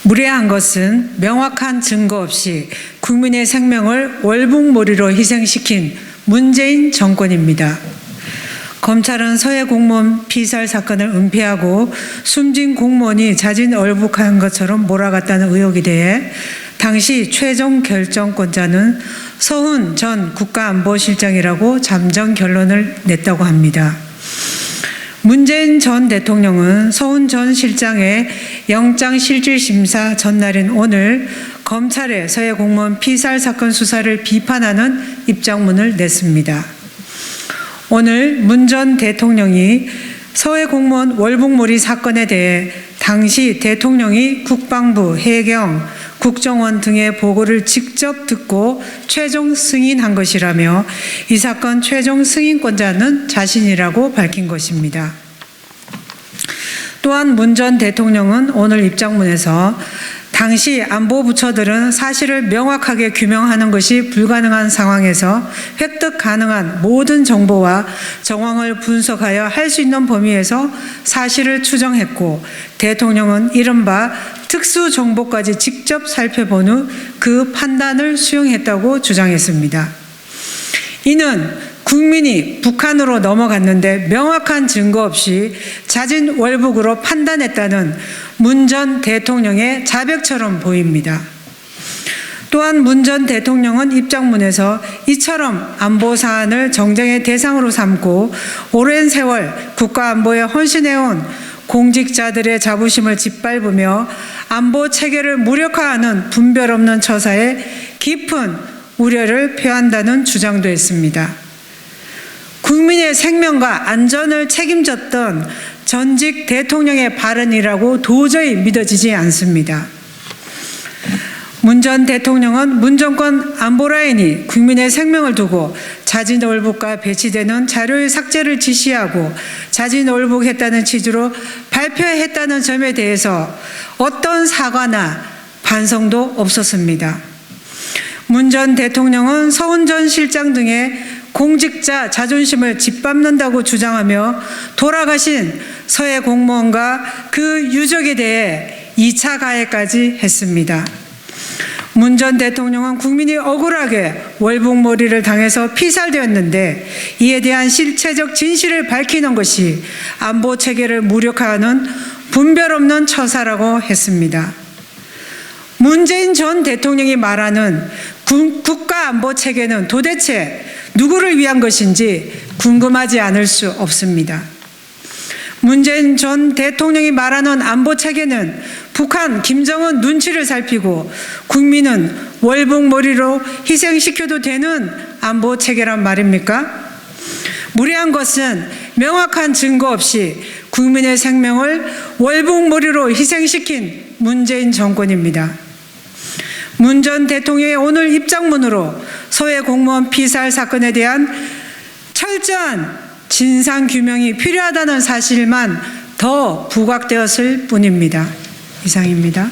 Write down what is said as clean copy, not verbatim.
무례한 것은 명확한 증거 없이 국민의 생명을 월북몰이로 희생시킨 문재인 정권입니다. 검찰은 서해 공무원 피살 사건을 은폐하고 숨진 공무원이 자진 월북한 것처럼 몰아갔다는 의혹에 대해 당시 최종 결정권자는 서훈 전 국가안보실장이라고 잠정 결론을 냈다고 합니다. 문재인 전 대통령은 서훈 전 실장의 영장실질심사 전날인 오늘 검찰의 서해 공무원 피살 사건 수사를 비판하는 입장문을 냈습니다. 오늘 문 전 대통령이 서해 공무원 월북몰이 사건에 대해 당시 대통령이 국방부, 해경, 국정원 등의 보고를 직접 듣고 최종 승인한 것이라며 이 사건 최종 승인권자는 자신이라고 밝힌 것입니다. 또한 문 전 대통령은 오늘 입장문에서 당시 안보부처들은 사실을 명확하게 규명하는 것이 불가능한 상황에서 획득 가능한 모든 정보와 정황을 분석하여 할 수 있는 범위에서 사실을 추정했고 대통령은 이른바 특수정보까지 직접 살펴본 후 그 판단을 수용했다고 주장했습니다. 이는 국민이 북한으로 넘어갔는데 명확한 증거 없이 자진 월북으로 판단했다는 문 전 대통령의 자백처럼 보입니다. 또한 문 전 대통령은 입장문에서 이처럼 안보 사안을 정쟁의 대상으로 삼고 오랜 세월 국가안보에 헌신해온 공직자들의 자부심을 짓밟으며 안보 체계를 무력화하는 분별 없는 처사에 깊은 우려를 표한다는 주장도 했습니다. 국민의 생명과 안전을 책임졌던 전직 대통령의 발언이라고 도저히 믿어지지 않습니다. 문 전 대통령은 문 정권 안보라인이 국민의 생명을 두고 자진 월북과 배치되는 자료의 삭제를 지시하고 자진 월북했다는 취지로 발표했다는 점에 대해서 어떤 사과나 반성도 없었습니다. 문 전 대통령은 서훈 전 실장 등의 공직자 자존심을 짓밟는다고 주장하며 돌아가신 서해 공무원과 그 유족에 대해 2차 가해까지 했습니다. 문 전 대통령은 국민이 억울하게 월북몰이를 당해서 피살되었는데 이에 대한 실체적 진실을 밝히는 것이 안보 체계를 무력화하는 분별 없는 처사라고 했습니다. 문재인 전 대통령이 말하는 국가안보 체계는 도대체 누구를 위한 것인지 궁금하지 않을 수 없습니다. 문재인 전 대통령이 말하는 안보 체계는 북한 김정은 눈치를 살피고 국민은 월북몰이로 희생시켜도 되는 안보 체계란 말입니까? 무례한 것은 명확한 증거 없이 국민의 생명을 월북몰이로 희생시킨 문재인 정권입니다. 문 전 대통령의 오늘 입장문으로 서해 공무원 피살 사건에 대한 철저한 진상규명이 필요하다는 사실만 더 부각되었을 뿐입니다. 이상입니다.